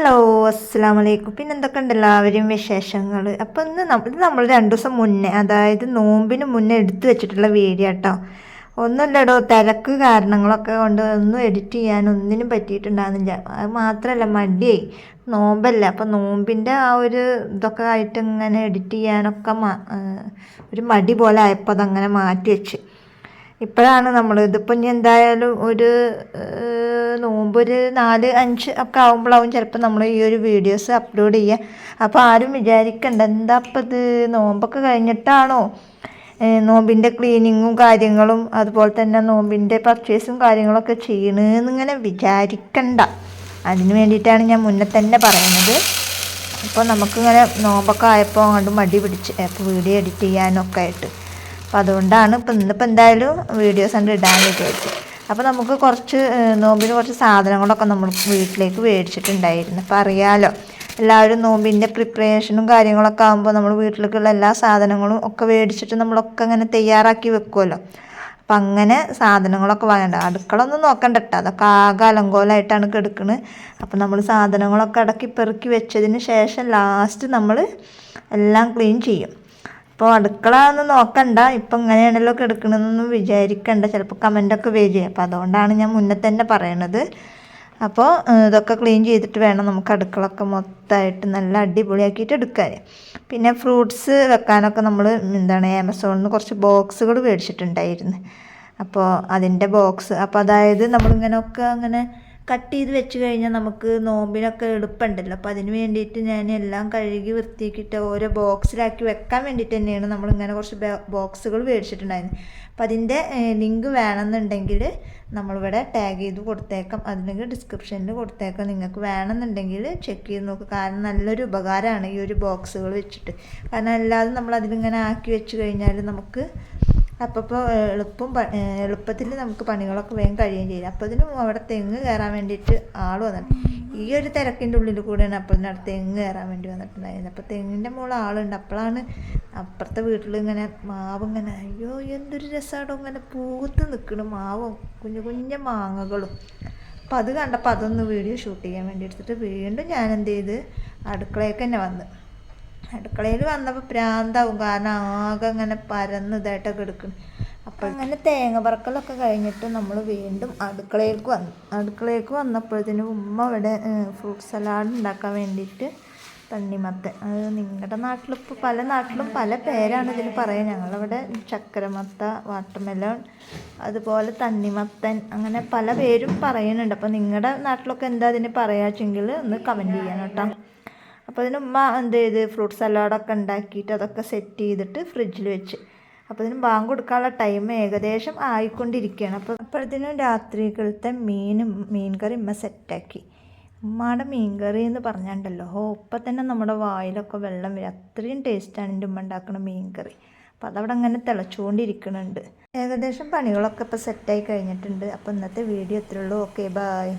Hello അസ്സലാമു അലൈക്കും. പിന്നെ എന്തൊക്കെയുണ്ട് എല്ലാവരും വിശേഷങ്ങൾ? അപ്പോൾ ഇന്ന് നമ്മൾ 2 ദിവസം മുന്നേ, അതായത് നോമ്പിന് മുന്നേ എടുത്തു വെച്ചിട്ടുള്ള വീഡിയോ കേട്ടോ. ഒന്നുമില്ലടോ, തിരക്ക് കാരണങ്ങളൊക്കെ കൊണ്ട് ഒന്നും എഡിറ്റ് ചെയ്യാൻ ഒന്നിനും പറ്റിയിട്ടുണ്ടാകുന്നില്ല. അത് മാത്രമല്ല, മടിയായി. നോമ്പല്ല, അപ്പോൾ നോമ്പിൻ്റെ ആ ഒരു ഇതൊക്കെ ആയിട്ട് ഇങ്ങനെ എഡിറ്റ് ചെയ്യാനൊക്കെ ഒരു മടി പോലെ ആയപ്പോൾ അതങ്ങനെ മാറ്റി വെച്ച്. ഇപ്പോഴാണ് നമ്മൾ ഇതിപ്പോൾ ഇനി എന്തായാലും ഒരു നോമ്പ് ഒരു 4-5 ഒക്കെ ആകുമ്പോഴാവും ചിലപ്പോൾ നമ്മൾ ഈ ഒരു വീഡിയോസ് അപ്ലോഡ് ചെയ്യുക. അപ്പോൾ ആരും വിചാരിക്കണ്ട എന്താ ഇപ്പം ഇത് നോമ്പൊക്കെ കഴിഞ്ഞിട്ടാണോ നോമ്പിൻ്റെ ക്ലീനിങ്ങും കാര്യങ്ങളും അതുപോലെ തന്നെ നോമ്പിൻ്റെ പർച്ചേസും കാര്യങ്ങളൊക്കെ ചെയ്യണമെന്നിങ്ങനെ വിചാരിക്കണ്ട. അതിന് വേണ്ടിയിട്ടാണ് ഞാൻ മുന്നേ തന്നെ പറയുന്നത്. അപ്പോൾ നമുക്കിങ്ങനെ നോമ്പൊക്കെ ആയപ്പോൾ അങ്ങോട്ട് മടി പിടിച്ച് അപ്പോൾ വീഡിയോ എഡിറ്റ് ചെയ്യാനൊക്കെ ആയിട്ട്. അപ്പോൾ അതുകൊണ്ടാണ് ഇന്നിപ്പോൾ എന്തായാലും വീഡിയോസ് കണ്ട് ഇടാമെന്ന് വിചാരിച്ചു. അപ്പോൾ നമുക്ക് കുറച്ച് നോമ്പിന് കുറച്ച് സാധനങ്ങളൊക്കെ നമ്മൾ വീട്ടിലേക്ക് മേടിച്ചിട്ടുണ്ടായിരുന്നു. അപ്പോൾ അറിയാമല്ലോ, എല്ലാവരും നോമ്പിൻ്റെ പ്രിപ്പറേഷനും കാര്യങ്ങളൊക്കെ ആകുമ്പോൾ നമ്മൾ വീട്ടിലേക്കുള്ള എല്ലാ സാധനങ്ങളും ഒക്കെ മേടിച്ചിട്ട് നമ്മളൊക്കെ അങ്ങനെ തയ്യാറാക്കി വെക്കുമല്ലോ. അപ്പം അങ്ങനെ സാധനങ്ങളൊക്കെ വാങ്ങണ്ട. അടുക്കള ഒന്നും നോക്കണ്ട കേട്ടോ, അതൊക്കെ ആകെ അലങ്കോലമായിട്ടാണ് കിടക്കുന്നത്. അപ്പം നമ്മൾ സാധനങ്ങളൊക്കെ അടക്കി പെറുക്കി വെച്ചതിന് ശേഷം ലാസ്റ്റ് നമ്മൾ എല്ലാം ക്ലീൻ ചെയ്യും. അപ്പോൾ അടുക്കള ഒന്നും നോക്കണ്ട, ഇപ്പം ഇങ്ങനെയാണല്ലോ കിടക്കണമെന്നൊന്നും വിചാരിക്കണ്ട, ചിലപ്പോൾ കമൻ്റൊക്കെ വരിക. അപ്പോൾ അതുകൊണ്ടാണ് ഞാൻ മുന്നേ തന്നെ പറയണത്. അപ്പോൾ ഇതൊക്കെ ക്ലീൻ ചെയ്തിട്ട് വേണം നമുക്ക് അടുക്കളൊക്കെ മൊത്തമായിട്ട് നല്ല അടിപൊളിയാക്കിയിട്ട് എടുക്കാൻ. പിന്നെ ഫ്രൂട്ട്സ് വെക്കാനൊക്കെ നമ്മൾ ആമസോണിൽ നിന്ന് കുറച്ച് ബോക്സുകൾ മേടിച്ചിട്ടുണ്ടായിരുന്നു. അപ്പോൾ അതിൻ്റെ ബോക്സ്, അപ്പോൾ അതായത് നമ്മളിങ്ങനെയൊക്കെ അങ്ങനെ കട്ട് ചെയ്ത് വെച്ച് കഴിഞ്ഞാൽ നമുക്ക് നോമ്പിനൊക്കെ എളുപ്പമുണ്ടല്ലോ. അപ്പോൾ അതിന് വേണ്ടിയിട്ട് ഞാൻ എല്ലാം കഴുകി വൃത്തിയാക്കിയിട്ട് ഓരോ ബോക്സിലാക്കി വെക്കാൻ വേണ്ടിയിട്ട് തന്നെയാണ് നമ്മളിങ്ങനെ കുറച്ച് ബോക്സുകൾ മേടിച്ചിട്ടുണ്ടായിരുന്നു. അപ്പോൾ അതിൻ്റെ ലിങ്ക് വേണമെന്നുണ്ടെങ്കിൽ നമ്മളിവിടെ ടാഗ് ചെയ്ത് കൊടുത്തേക്കാം, അതില്ലെങ്കിൽ ഡിസ്ക്രിപ്ഷനിൽ കൊടുത്തേക്കാം. നിങ്ങൾക്ക് വേണമെന്നുണ്ടെങ്കിൽ ചെക്ക് ചെയ്ത് നോക്കുക. കാരണം നല്ലൊരു ഉപകാരമാണ് ഈ ഒരു ബോക്സുകൾ വെച്ചിട്ട്. കാരണം അല്ലാതെ നമ്മൾ അതിലിങ്ങനെ ആക്കി വെച്ച് കഴിഞ്ഞാൽ നമുക്ക് അപ്പോൾ എളുപ്പത്തിൽ നമുക്ക് പണികളൊക്കെ വേഗം കഴിയുകയും ചെയ്യും. അപ്പോൾ ഇതിനും അവിടെ തെങ്ങ് കയറാൻ വേണ്ടിയിട്ട് ആൾ വന്നിട്ട് ഈ ഒരു തിരക്കിൻ്റെ ഉള്ളിൽ കൂടെയാണ് അപ്പോൾ ഇതിനവിടെ തെങ്ങ് കയറാൻ വേണ്ടി വന്നിട്ടുണ്ടായിരുന്നത്. അപ്പോൾ തെങ്ങിൻ്റെ മുകളിൽ ആളുണ്ട്. അപ്പോഴാണ് അപ്പുറത്തെ വീട്ടിൽ ഇങ്ങനെ മാവ് ഇങ്ങനെ, അയ്യോ എന്തൊരു രസമാണോ ഇങ്ങനെ പൂത്ത് നിൽക്കണം മാവും കുഞ്ഞു കുഞ്ഞു മാങ്ങകളും. അപ്പോൾ അത് കണ്ടപ്പോൾ അതൊന്ന് വീഡിയോ ഷൂട്ട് ചെയ്യാൻ വേണ്ടി എടുത്തിട്ട് വീണ്ടും ഞാൻ എന്ത് ചെയ്ത് അടുക്കളയൊക്കെ തന്നെ വന്ന്. അടുക്കളയിൽ വന്നപ്പോൾ പ്രാന്താവും, കാരണം ആകെ അങ്ങനെ പരന്ന് ഇതായിട്ടൊക്കെ എടുക്കണം. അപ്പോൾ അങ്ങനെ തേങ്ങ പറക്കലൊക്കെ കഴിഞ്ഞിട്ട് നമ്മൾ വീണ്ടും അടുക്കളയിലേക്ക് വന്നപ്പോഴത്തേനും ഉമ്മ ഇവിടെ ഫ്രൂട്ട് സലാഡ് ഉണ്ടാക്കാൻ വേണ്ടിയിട്ട് തണ്ണിമത്തൻ, അത് നിങ്ങളുടെ നാട്ടിലിപ്പോൾ പല നാട്ടിലും പല പേരാണ് ഇതിന് പറയുക. ഞങ്ങളിവിടെ ചക്കരമത്ത, വാട്ടർമെലൺ, അതുപോലെ തണ്ണിമത്തൻ, അങ്ങനെ പല പേരും പറയുന്നുണ്ട്. അപ്പോൾ നിങ്ങളുടെ നാട്ടിലൊക്കെ എന്താ അതിന് പറയാച്ചെങ്കിൽ ഒന്ന് കമൻറ്റ് ചെയ്യണം കേട്ടോ. അപ്പോൾ അതിന് ഉമ്മ എന്ത് ചെയ്ത് ഫ്രൂട്ട് സലാഡൊക്കെ ഉണ്ടാക്കിയിട്ട് അതൊക്കെ സെറ്റ് ചെയ്തിട്ട് ഫ്രിഡ്ജിൽ വെച്ച്. അപ്പോൾ ഇതിന് ബാങ്ക് കൊടുക്കാനുള്ള ടൈം ഏകദേശം ആയിക്കൊണ്ടിരിക്കുകയാണ്. അപ്പോഴത്തേനും രാത്രികളത്തെ മീൻ കറി ഉമ്മ സെറ്റാക്കി. ഉമ്മയുടെ മീൻ കറി എന്ന് പറഞ്ഞാണ്ടല്ലോ, ഇപ്പം തന്നെ നമ്മുടെ വായിലൊക്കെ വെള്ളം വരും, അത്രയും ടേസ്റ്റാണ് എൻ്റെ ഉമ്മ ഉണ്ടാക്കുന്ന മീൻ കറി. അപ്പോൾ അതവിടെ അങ്ങനെ തിളച്ചുകൊണ്ടിരിക്കുന്നുണ്ട്. ഏകദേശം പണികളൊക്കെ ഇപ്പോൾ സെറ്റായി കഴിഞ്ഞിട്ടുണ്ട്. അപ്പോൾ ഇന്നത്തെ വീഡിയോ ഇത്രയുള്ളൂ. Okay, by.